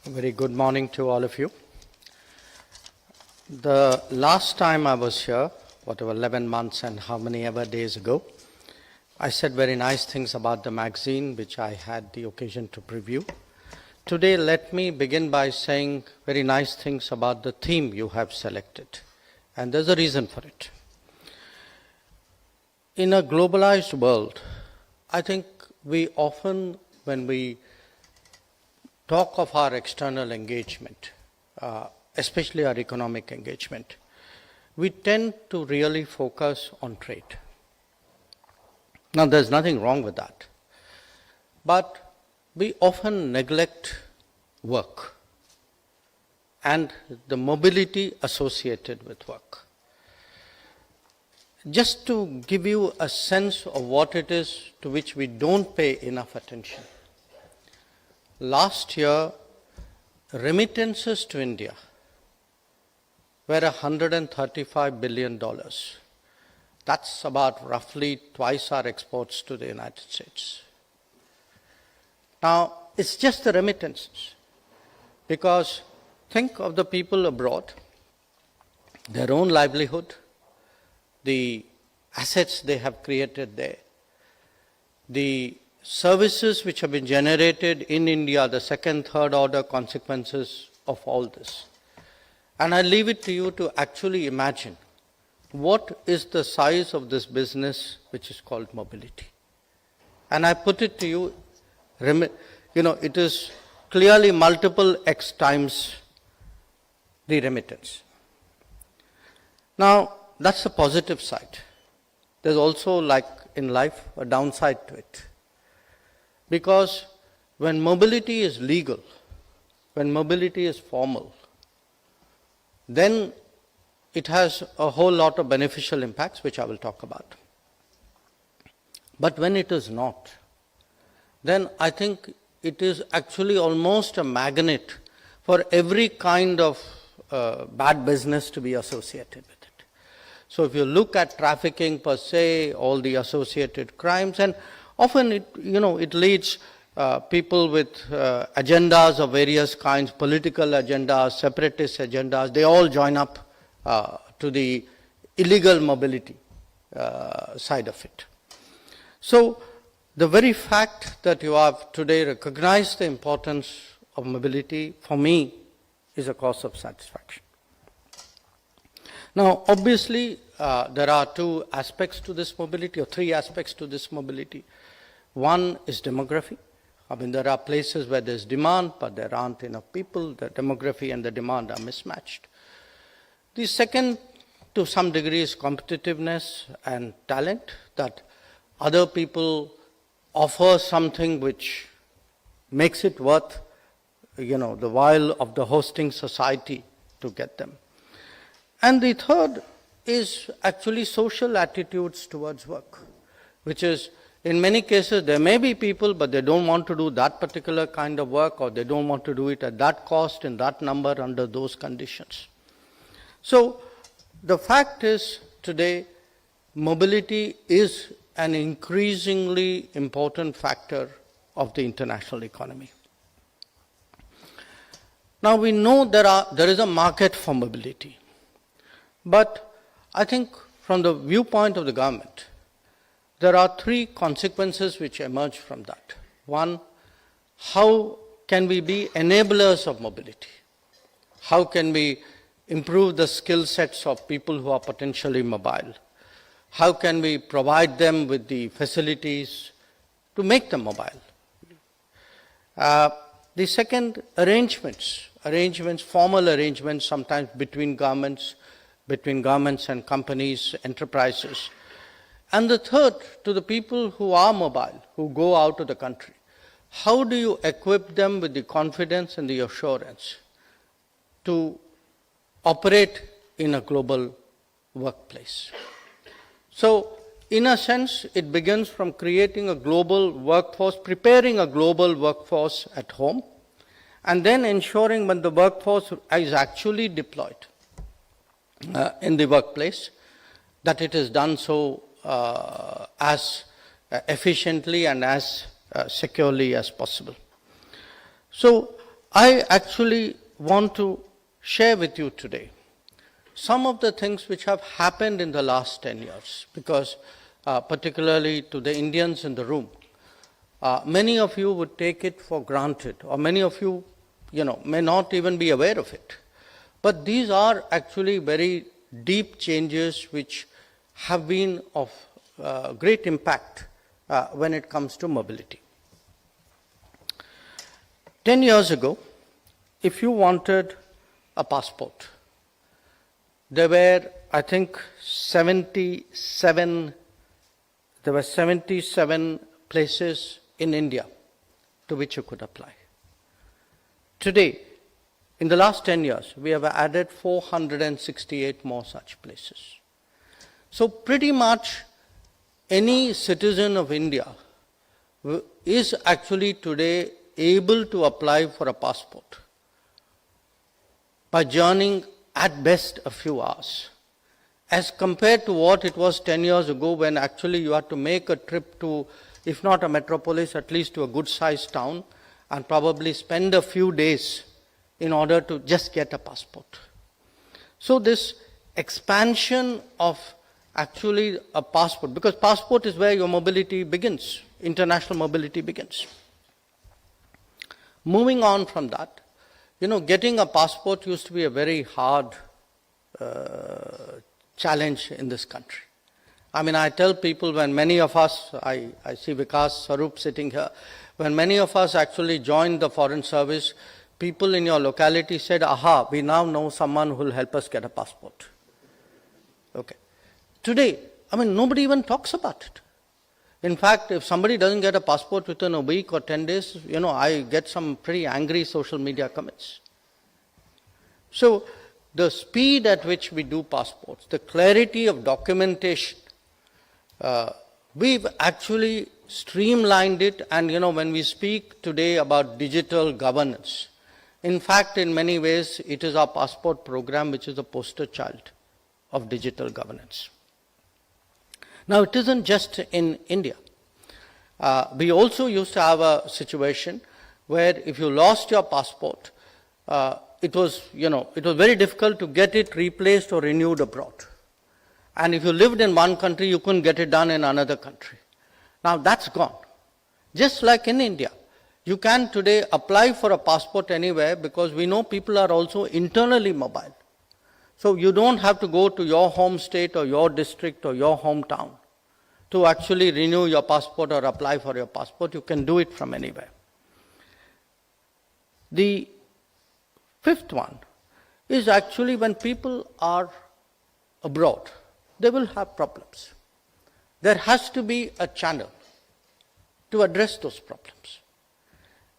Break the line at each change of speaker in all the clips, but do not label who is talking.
A very good morning to all of you. The last time I was here, whatever 11 months and how many ever days ago, I said very nice things about the magazine which I had the occasion to preview. Today let me begin by saying very nice things about the theme you have selected, and there's a reason for it. In a globalized world, I think we often, when we talk of our external engagement, especially our economic engagement, we tend to really focus on trade. Now, there's nothing wrong with that, but we often neglect work and the mobility associated with work. Just to give you a sense of what it is to which we don't pay enough attention. Last year, remittances to India were $135 billion. That's about roughly twice our exports to the United States. Now, it's just the remittances, because think of the people abroad, their own livelihood, the assets they have created there, the services which have been generated in India, the second, third order consequences of all this. And I leave it to you to actually imagine what is the size of this business which is called mobility. And I put it to you, it is clearly multiple X times the remittance. Now, that's the positive side. There's also, like in life, a downside to it. Because when mobility is legal, when mobility is formal, then it has a whole lot of beneficial impacts, which I will talk about. But when it is not, then I think it is actually almost a magnet for every kind of bad business to be associated with it. So if you look at trafficking per se, all the associated crimes, and often it leads people with agendas of various kinds, political agendas, separatist agendas, they all join up to the illegal mobility side of it. So the very fact that you have today recognized the importance of mobility, for me, is a cause of satisfaction. Now, obviously, there are two aspects to this mobility, or three aspects to this mobility. One is demography. I mean, there are places where there's demand, but there aren't enough people. The demography and the demand are mismatched. The second, to some degree, is competitiveness and talent, that other people offer something which makes it worth, the while of the hosting society to get them. And the third is actually social attitudes towards work, which is, in many cases, there may be people, but they don't want to do that particular kind of work, or they don't want to do it at that cost, in that number, under those conditions. So the fact is, today, mobility is an increasingly important factor of the international economy. Now, we know there is a market for mobility. But I think from the viewpoint of the government, there are three consequences which emerge from that. One, how can we be enablers of mobility? How can we improve the skill sets of people who are potentially mobile? How can we provide them with the facilities to make them mobile? The second, arrangements, formal arrangements, sometimes between governments and companies, enterprises. And the third, to the people who are mobile, who go out of the country, how do you equip them with the confidence and the assurance to operate in a global workplace? So, in a sense, it begins from creating a global workforce, preparing a global workforce at home, and then ensuring when the workforce is actually deployed in the workplace, that it is done so as efficiently and as securely as possible. So I actually want to share with you today some of the things which have happened in the last 10 years, because particularly to the Indians in the room, many of you would take it for granted, or many of you, may not even be aware of it. But these are actually very deep changes which have been of great impact when it comes to mobility. 10 years ago, if you wanted a passport, there were, I think, 77 places in India to which you could apply. Today, in the last 10 years, we have added 468 more such places. So pretty much any citizen of India is actually today able to apply for a passport by journeying at best a few hours, as compared to what it was 10 years ago, when actually you had to make a trip to, if not a metropolis, at least to a good-sized town, and probably spend a few days in order to just get a passport. So this expansion of actually a passport, because passport is where your mobility begins, international mobility begins. Moving on from that, getting a passport used to be a very hard challenge in this country. I mean, I tell people, when many of us, I see Vikas Sarup sitting here, when many of us actually joined the Foreign Service, people in your locality said, aha, we now know someone who will help us get a passport. Okay. Today, nobody even talks about it. In fact, if somebody doesn't get a passport within a week or 10 days, I get some pretty angry social media comments. So the speed at which we do passports, the clarity of documentation, we've actually streamlined it. And when we speak today about digital governance, in fact, in many ways, it is our passport program which is the poster child of digital governance. Now, it isn't just in India. We also used to have a situation where if you lost your passport, it was very difficult to get it replaced or renewed abroad. And if you lived in one country, you couldn't get it done in another country. Now that's gone. Just like in India, you can today apply for a passport anywhere, because we know people are also internally mobile. So you don't have to go to your home state or your district or your hometown to actually renew your passport or apply for your passport. You can do it from anywhere. The fifth one is actually when people are abroad, they will have problems. There has to be a channel to address those problems.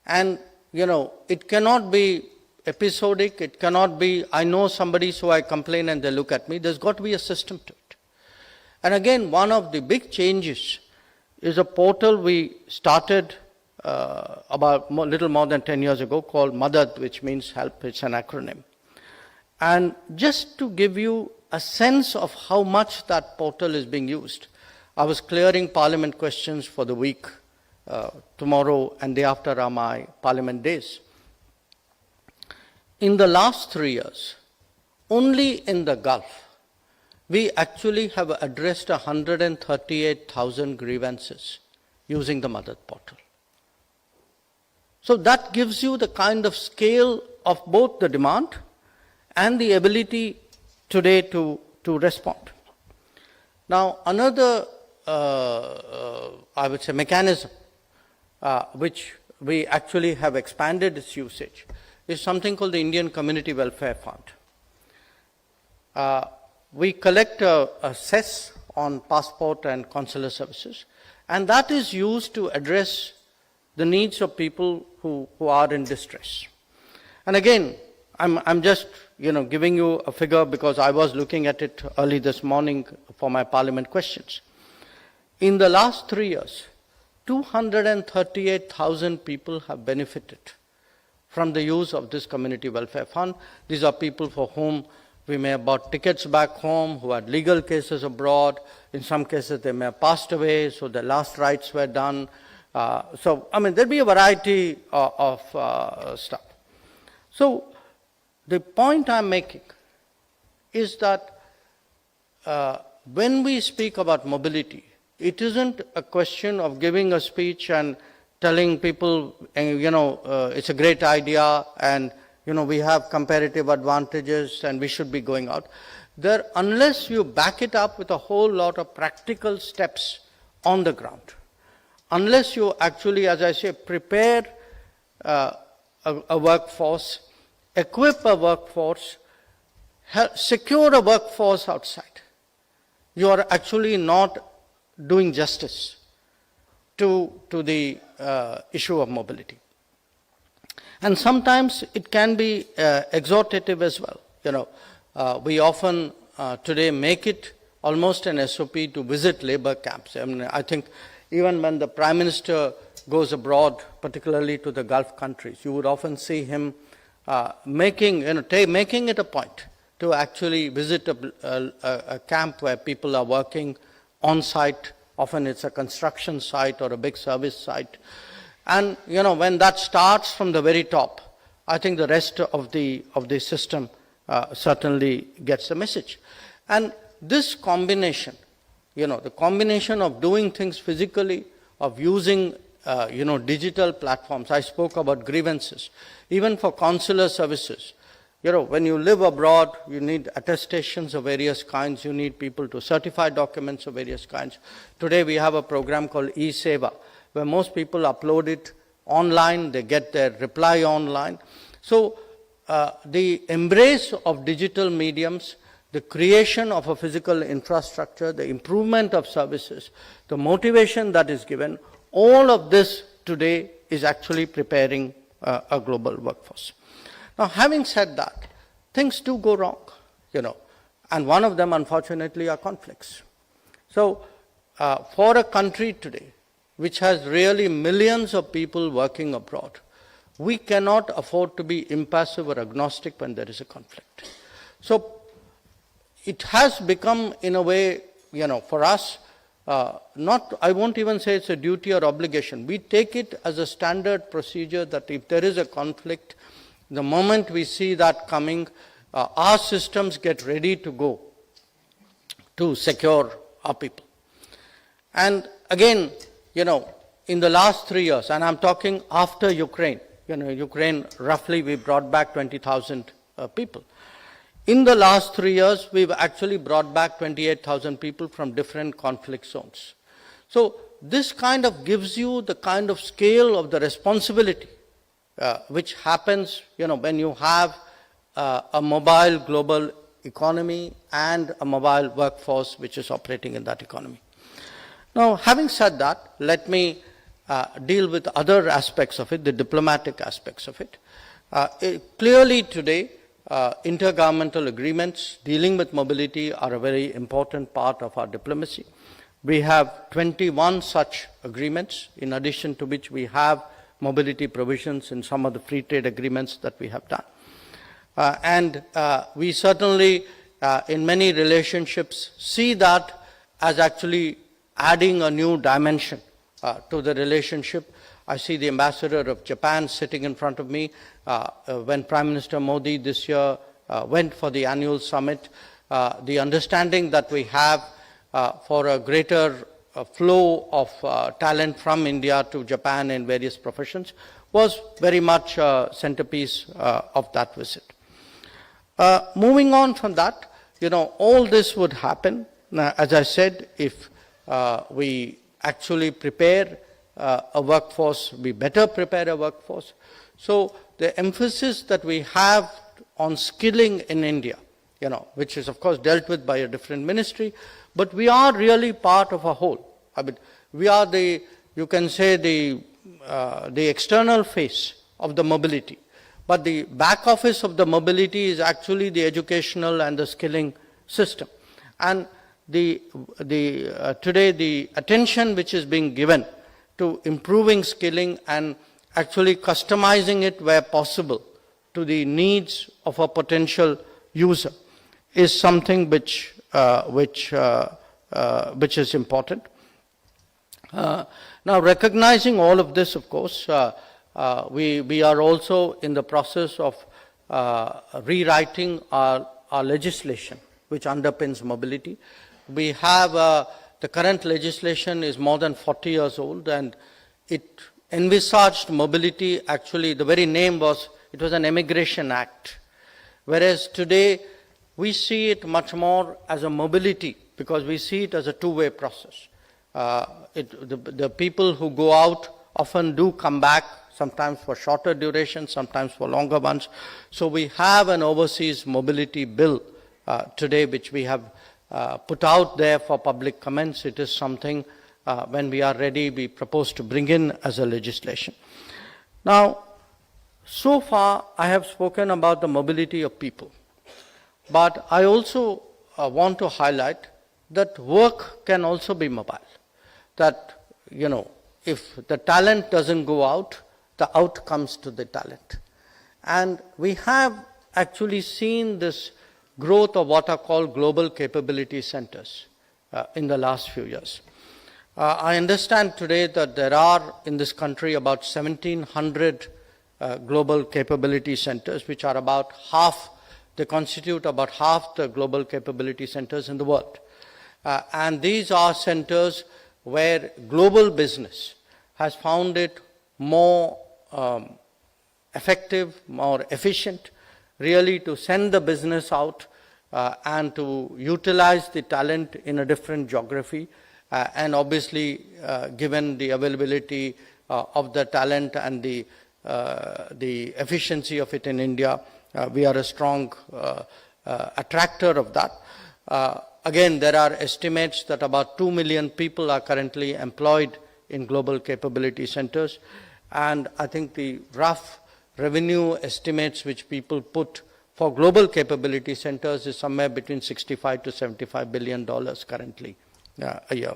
And, it cannot be episodic. It cannot be, I know somebody, so I complain and they look at me. There's got to be a system to it. And again, one of the big changes is a portal we started about little more than 10 years ago, called Madad, which means help. It's an acronym. And just to give you a sense of how much that portal is being used, I was clearing Parliament questions for the week. Tomorrow and day after are my Parliament days. In the last 3 years, only in the Gulf, we actually have addressed 138,000 grievances using the Madad portal. So that gives you the kind of scale of both the demand and the ability today to respond. Now, another, I would say, mechanism which we actually have expanded its usage is something called the Indian Community Welfare Fund. We collect a cess on passport and consular services, and that is used to address the needs of people who are in distress. And again, I'm just giving you a figure because I was looking at it early this morning for my Parliament questions. In the last 3 years, 238,000 people have benefited from the use of this Community Welfare Fund. These are people for whom we may have bought tickets back home, who had legal cases abroad. In some cases, they may have passed away, so their last rites were done. There'll be a variety of stuff. So the point I'm making is that when we speak about mobility, it isn't a question of giving a speech and telling people, it's a great idea and, we have comparative advantages and we should be going out. Unless you back it up with a whole lot of practical steps on the ground, unless you actually, as I say, prepare a workforce, equip a workforce, secure a workforce outside, you are actually not doing justice to the issue of mobility. And sometimes it can be exhortative as well. We often today make it almost an SOP to visit labor camps. I mean, I think even when the Prime Minister goes abroad, particularly to the Gulf countries, you would often see him making it a point to actually visit a camp where people are working on site. Often it's a construction site or a big service site. And when that starts from the very top, I think the rest of the system certainly gets the message. And this combination, the combination of doing things physically, of using digital platforms. I spoke about grievances, even for consular services. When you live abroad, you need attestations of various kinds. You need people to certify documents of various kinds. Today we have a program called e-Seva, where most people upload it online, they get their reply online. So the embrace of digital mediums, the creation of a physical infrastructure, the improvement of services, the motivation that is given, all of this today is actually preparing a global workforce. Now, having said that, things do go wrong, and one of them, unfortunately, are conflicts. So, for a country today, which has really millions of people working abroad, we cannot afford to be impassive or agnostic when there is a conflict. So, it has become, in a way, for us, I won't even say it's a duty or obligation. We take it as a standard procedure that if there is a conflict, the moment we see that coming, our systems get ready to go to secure our people. And again, in the last 3 years, and I'm talking after Ukraine, Ukraine, roughly we brought back 20,000 people. In the last 3 years, we've actually brought back 28,000 people from different conflict zones. So this kind of gives you the kind of scale of the responsibility which happens, when you have a mobile global economy and a mobile workforce which is operating in that economy. Now, having said that, let me deal with other aspects of it, the diplomatic aspects of it. Clearly today, intergovernmental agreements dealing with mobility are a very important part of our diplomacy. We have 21 such agreements, in addition to which we have mobility provisions in some of the free trade agreements that we have done. And we certainly, in many relationships, see that as actually adding a new dimension to the relationship. I see the ambassador of Japan sitting in front of me. When Prime Minister Modi this year went for the annual summit, the understanding that we have for a greater flow of talent from India to Japan in various professions was very much a centerpiece of that visit. Moving on from that, all this would happen, as I said, if we actually prepare a workforce, we better prepare a workforce. So the emphasis that we have on skilling in India, which is of course dealt with by a different ministry, but we are really part of a whole. I mean, we are you can say the external face of the mobility, but the back office of the mobility is actually the educational and the skilling system. And today the attention which is being given to improving skilling and actually customizing it where possible to the needs of a potential user is something which is important. Now, recognizing all of this, of course, we are also in the process of rewriting our legislation which underpins mobility. We have the current legislation is more than 40 years old, and it envisaged mobility. Actually, the very name was, it was an Immigration Act. Whereas today, we see it much more as a mobility, because we see it as a two-way process. The people who go out often do come back, sometimes for shorter duration, sometimes for longer ones. So we have an overseas mobility bill today, which we have put out there for public comments. It is something, when we are ready, we propose to bring in as a legislation. Now, so far, I have spoken about the mobility of people. But I also want to highlight that work can also be mobile. That, if the talent doesn't go out, the out comes to the talent. And we have actually seen this growth of what are called global capability centers in the last few years. I understand today that there are in this country about 1,700 global capability centers, which are about half, they constitute about half the global capability centers in the world. And these are centers where global business has found it more effective, more efficient, really to send the business out and to utilize the talent in a different geography. And obviously, given the availability of the talent and the efficiency of it in India, we are a strong attractor of that. Again, there are estimates that about 2 million people are currently employed in global capability centers. And I think the rough revenue estimates which people put for global capability centers is somewhere between $65 to $75 billion currently a year.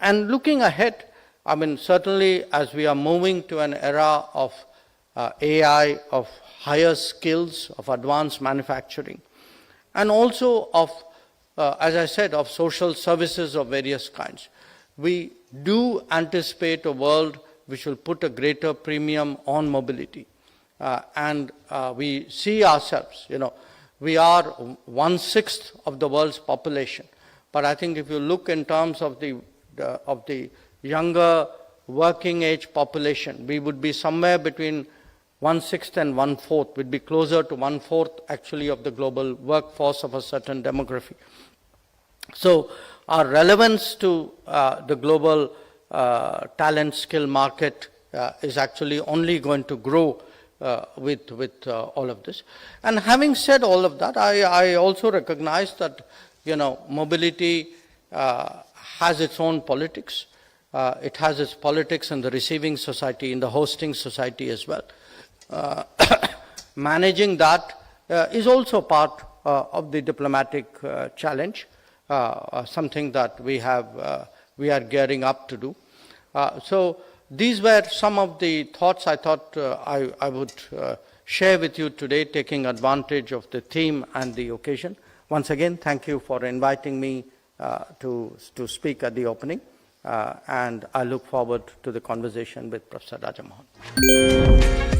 And looking ahead, I mean, certainly as we are moving to an era of AI, of higher skills, of advanced manufacturing, and also of, as I said, of social services of various kinds, we do anticipate a world which will put a greater premium on mobility. And we see ourselves, we are 1/6 of the world's population. But I think if you look in terms of the younger working age population, we would be somewhere between 1/6 and 1/4, would be closer to 1/4 actually of the global workforce of a certain demography. So our relevance to the global talent skill market is actually only going to grow with all of this. And having said all of that, I also recognize that mobility has its own politics. It has its politics in the receiving society, in the hosting society as well. Managing that is also part of the diplomatic challenge, something that we are gearing up to do. So these were some of the thoughts I thought I would share with you today, taking advantage of the theme and the occasion. Once again, thank you for inviting me to speak at the opening, and I look forward to the conversation with Professor Rajamohan.